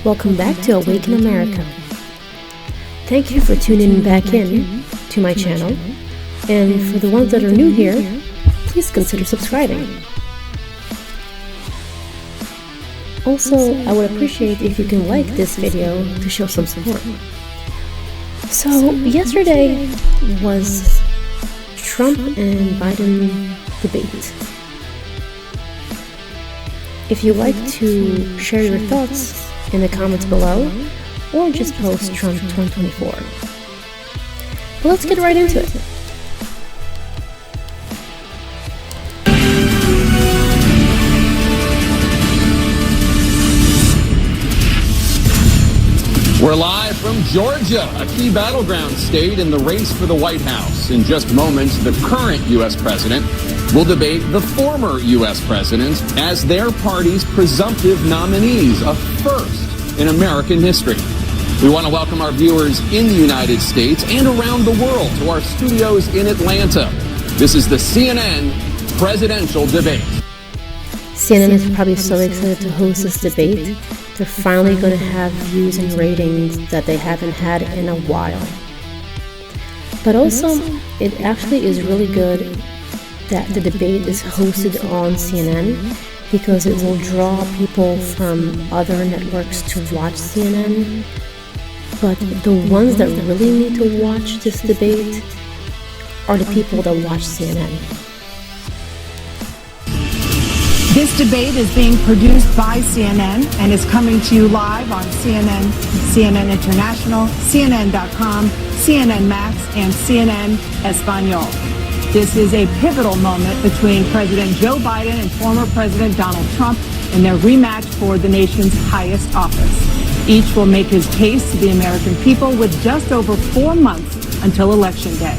Welcome back to Awaken America. Thank you for tuning back in to my channel, and for the ones that are new here, please consider subscribing. Also, I would appreciate if you can like this video to show some support. So, yesterday was Trump and Biden debate. If you'd like to share your thoughts in the comments below, or just post Trump 2024. But let's get right into it. We're live from Georgia, a key battleground state in the race for the White House. In just moments, the current U.S. president will debate the former U.S. president as their party's presumptive nominees, a first in American history. We want to welcome our viewers in the United States and around the world to our studios in Atlanta. This is the CNN presidential debate. CNN is probably so excited to host this debate. They're finally going to have views and ratings that they haven't had in a while. But also, it actually is really good that the debate is hosted on CNN, because it will draw people from other networks to watch CNN. But the ones that really need to watch this debate are the people that watch CNN. This debate is being produced by CNN and is coming to you live on CNN, CNN International, CNN.com, CNN Max, and CNN Espanol. This is a pivotal moment between President Joe Biden and former President Donald Trump in their rematch for the nation's highest office. Each will make his case to the American people with just over 4 months until Election Day.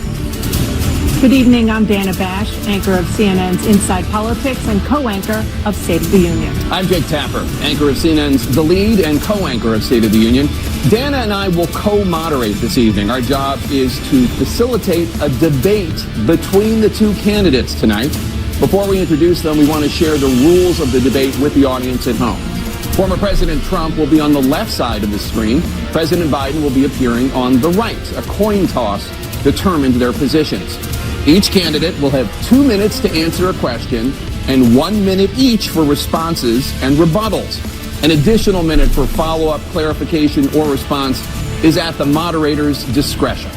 Good evening, I'm Dana Bash, anchor of CNN's Inside Politics and co-anchor of State of the Union. I'm Jake Tapper, anchor of CNN's The Lead and co-anchor of State of the Union. Dana and I will co-moderate this evening. Our job is to facilitate a debate between the two candidates tonight. Before we introduce them, we want to share the rules of the debate with the audience at home. Former President Trump will be on the left side of the screen. President Biden will be appearing on the right. A coin toss determined their positions. Each candidate will have 2 minutes to answer a question and 1 minute each for responses and rebuttals. An additional minute for follow-up, clarification, or response is at the moderator's discretion.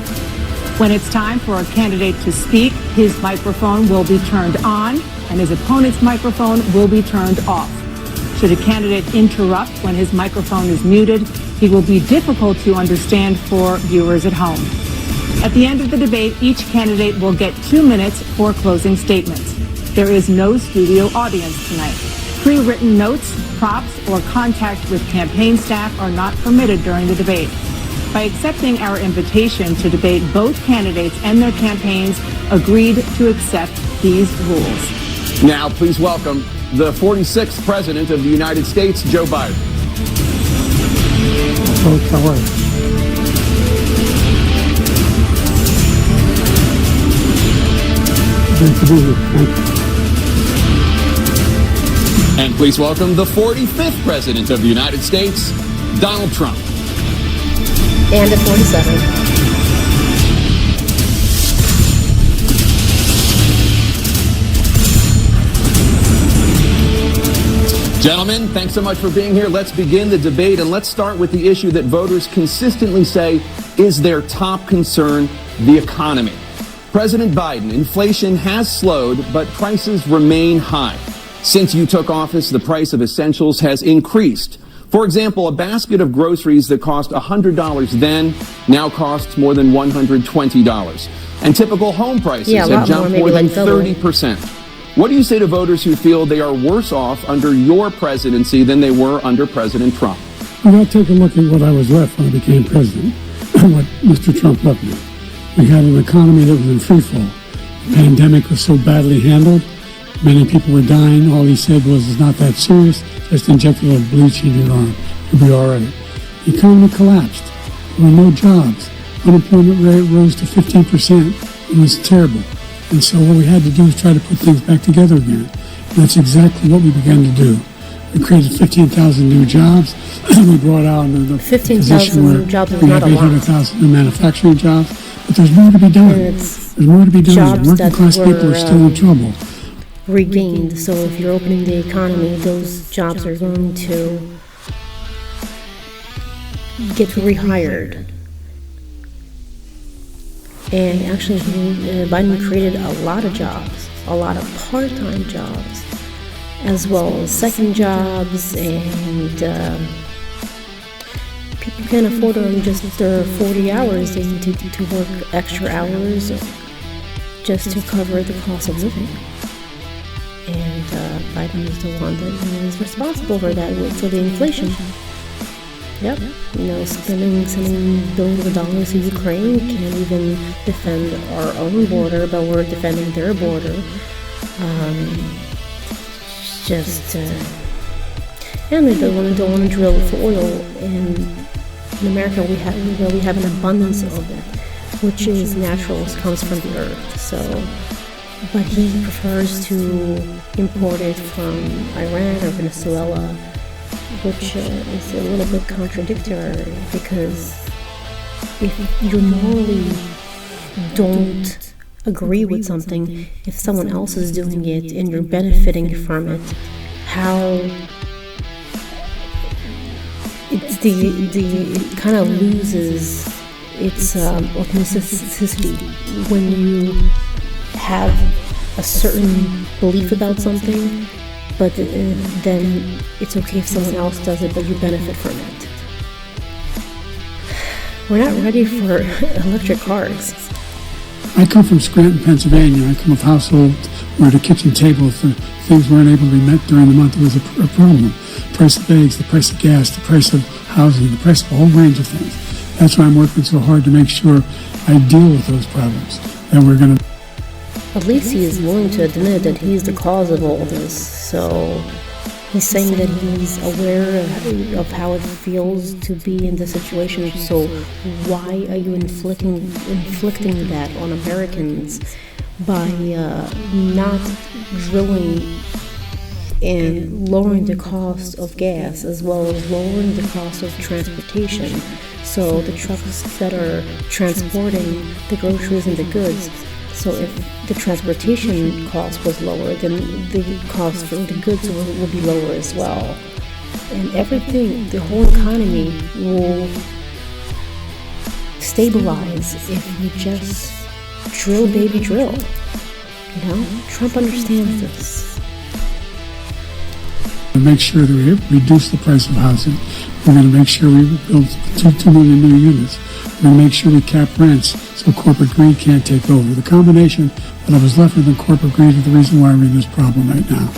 When it's time for a candidate to speak, his microphone will be turned on and his opponent's microphone will be turned off. Should a candidate interrupt when his microphone is muted, he will be difficult to understand for viewers at home. At the end of the debate, each candidate will get 2 minutes for closing statements. There is no studio audience tonight. Pre-written notes, props, or contact with campaign staff are not permitted during the debate. By accepting our invitation to debate, both candidates and their campaigns agreed to accept these rules. Now, please welcome the 46th President of the United States, Joe Biden. Folks, how are you? Great to be here. Thank you. And please welcome the 45th President of the United States, Donald Trump. And the 47th. Gentlemen, thanks so much for being here. Let's begin the debate, and let's start with the issue that voters consistently say is their top concern, the economy. President Biden, inflation has slowed, but prices remain high. Since you took office, the price of essentials has increased. For example, a basket of groceries that cost $100 then now costs more than $120. And typical home prices have jumped more than 30%. What do you say to voters who feel they are worse off under your presidency than they were under President Trump? Well, I'll take a look at what I was left when I became president and what Mr. Trump left me. We had an economy that was in free fall. The pandemic was so badly handled. Many people were dying. All he said was, it's not that serious. Just inject a little bleach in your arm. You'll be all right. The economy collapsed. There were no jobs. Unemployment rate rose to 15%. It was terrible. And so what we had to do was try to put things back together again. And that's exactly what we began to do. We created 15,000 new jobs. We brought out the 15,000 new jobs is we not have a lot. 800,000 new manufacturing jobs. But there's more to be done. There's more to be done. jobs Working that class people were, are still in trouble. regained. So if you're opening the economy, those jobs are going to get rehired. And actually, Biden created a lot of jobs, a lot of part-time jobs, as well as second jobs, and people can't afford them just their 40 hours. They need to work extra hours just to cover the cost of living. And Biden is the one that is responsible for that, for the inflation. Yep, sending billions of dollars to Ukraine, can't even defend our own border, but we're defending their border. And they don't want to drill for oil. And in America, we have an abundance of it, which is natural, it comes from the earth. So, but he prefers to import it from Iran or Venezuela, which is a little bit contradictory, because if you morally don't agree with something, if someone else is doing it and you're benefiting from it, how it kind of loses its authenticity when you have a certain belief about something, but then it's okay if someone else does it, but you benefit from it. We're not ready for electric cars. I come from Scranton, Pennsylvania. I come of households where the kitchen table, if things weren't able to be met during the month, it was a problem. The price of eggs, the price of gas, the price of housing, the price of a whole range of things. That's why I'm working so hard to make sure I deal with those problems. And we're going to... At least he is willing to admit that he's the cause of all this. So he's saying that he's aware of how it feels to be in this situation. So why are you inflicting that on Americans by not drilling and lowering the cost of gas, as well as lowering the cost of transportation? So the trucks that are transporting the groceries and the goods, so if the transportation cost was lower, then the cost for the goods will be lower as well. And everything, the whole economy will stabilize if we just drill, baby, drill. Trump understands this. Make sure that we reduce the price of housing. We're going to make sure we build 2 million new units. We're going to make sure we cap rents so corporate greed can't take over. The combination that I was left with in corporate greed is the reason why we're in this problem right now.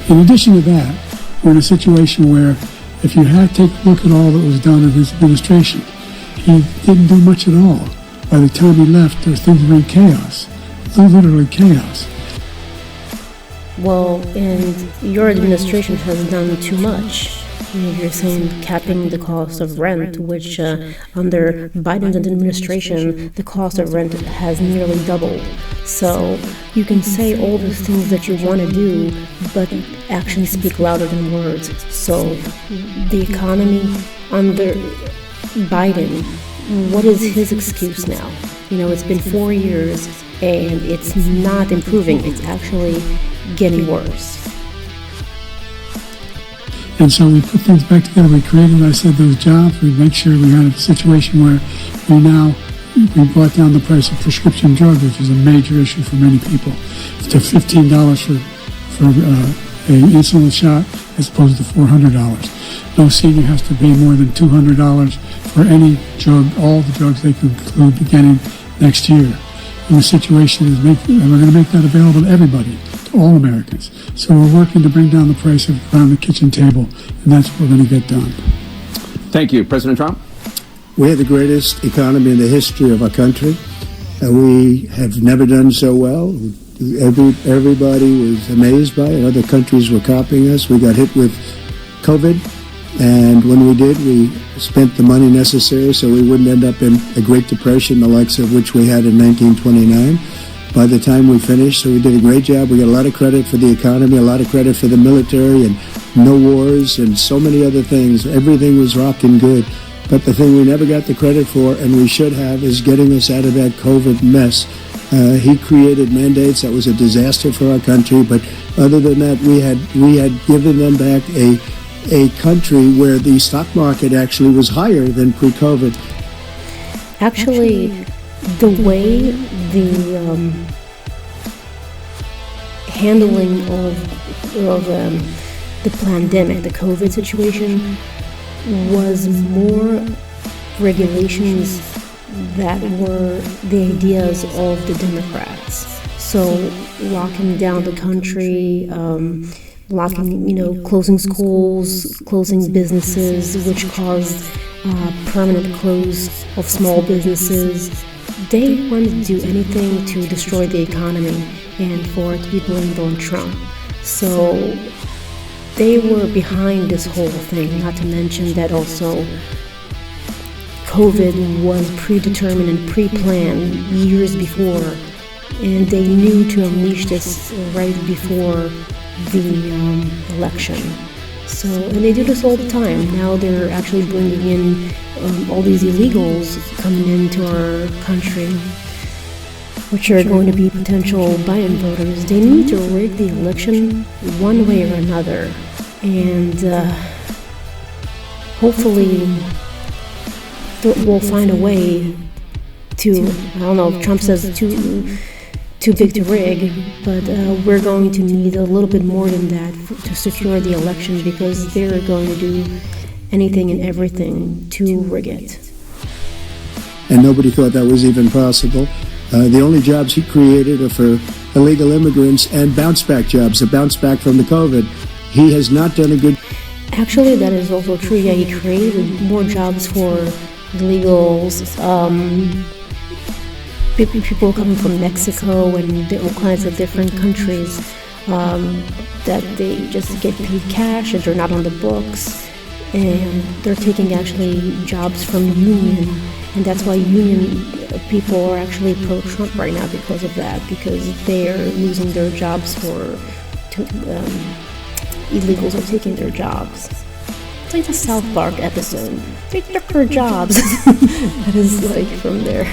In addition to that, we're in a situation where if you take a look at all that was done in his administration, he didn't do much at all. By the time he left, things were in chaos. Literally chaos. Well, and your administration has done too much. You're saying capping the cost of rent, which under Biden's administration, the cost of rent has nearly doubled. So you can say all the things that you want to do, but actions speak louder than words. So the economy under Biden, what is his excuse now? It's been 4 years and it's not improving. It's actually getting worse. And so we put things back together. We created, I said, those jobs. We make sure we had a situation where we brought down the price of prescription drugs, which is a major issue for many people, to $15 for an insulin shot as opposed to $400. No senior has to pay more than $200 for any drug, all the drugs they conclude beginning next year. And the situation is and we're going to make that available to everybody, to all Americans. So we're working to bring down the price around the kitchen table, and that's what we're going to get done. Thank you. President Trump? We have the greatest economy in the history of our country. We have never done so well. Everybody was amazed by it. Other countries were copying us. We got hit with COVID, and when we did, we spent the money necessary so we wouldn't end up in a Great Depression, the likes of which we had in 1929. by the time we finished. So we did a great job. We got a lot of credit for the economy, a lot of credit for the military, and no wars and so many other things. Everything was rocking good. But the thing we never got the credit for, and we should have, is getting us out of that COVID mess. He created mandates that was a disaster for our country. But other than that, we had given them back a country where the stock market actually was higher than pre-COVID. Actually, the way the handling of the pandemic, the COVID situation, was more regulations that were the ideas of the Democrats. So locking down the country, closing schools, closing businesses, which caused permanent close of small businesses. They wanted to do anything to destroy the economy and for it to be blamed on Trump. So they were behind this whole thing, not to mention that also COVID was predetermined and pre-planned years before, and they knew to unleash this right before the election. So, and they do this all the time. Now they're actually bringing in all these illegals coming into our country, which are going to be potential Biden voters. They need to rig the election one way or another, and hopefully we'll find a way to, I don't know if Trump says too big to rig, but we're going to need a little bit more than that to secure the election, because they're going to do anything and everything to rig it. And nobody thought that was even possible. The only jobs he created are for illegal immigrants and bounce back jobs, a bounce back from the COVID. He has not done a good... Actually, that is also true. Yeah, he created more jobs for illegals, people coming from Mexico and all kinds of different countries, that they just get paid cash and they're not on the books, and they're taking actually jobs from union, and that's why union people are actually pro-Trump right now because of that, because they're losing their jobs for illegals are taking their jobs. It's like the South Park episode. They took their jobs. That is like from there.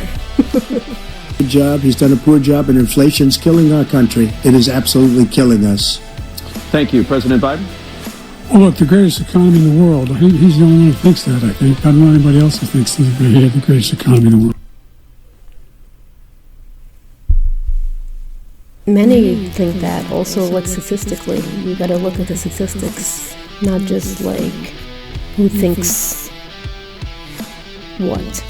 Good job. He's done a poor job, and inflation's killing our country. It is absolutely killing us. Thank you, President Biden. Well, look, the greatest economy in the world. He's the only one who thinks that, I think. I don't know anybody else who thinks that he had the greatest economy in the world. Many think that also, like statistically. You gotta look at the statistics, not just like who thinks what.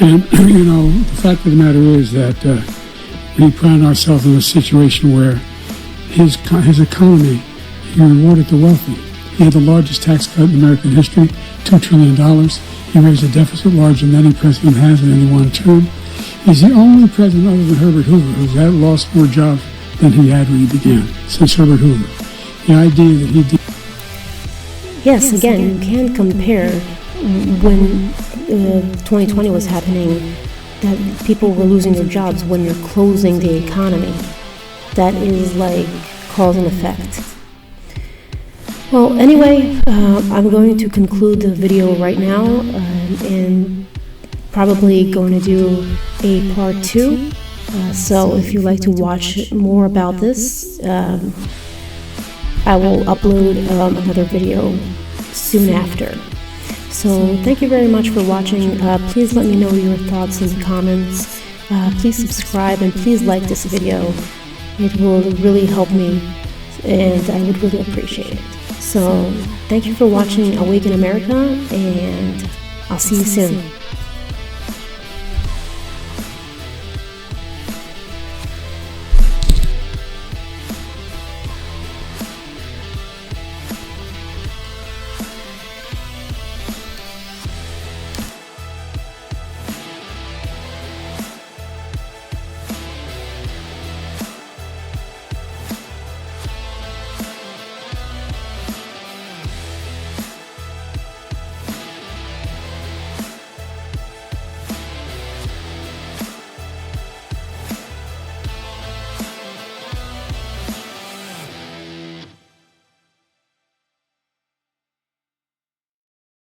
And, the fact of the matter is that we found ourselves in a situation where his economy, he rewarded the wealthy. He had the largest tax cut in American history, $2 trillion. He raised a deficit larger than any president has in any one term. He's the only president other than Herbert Hoover who's lost more jobs than he had when he began, since Herbert Hoover. The idea that he did... Yes, again, you can't compare when 2020 was happening, that people were losing their jobs when you're closing the economy. That is like cause and effect. Well, anyway, I'm going to conclude the video right now, and probably going to do a part 2. So if you'd like to watch more about this, I will upload another video soon after. So thank you very much for watching. Please let me know your thoughts in the comments. Please subscribe and please like this video. It will really help me, and I would really appreciate it. So thank you for watching Awaken America, and I'll see you soon.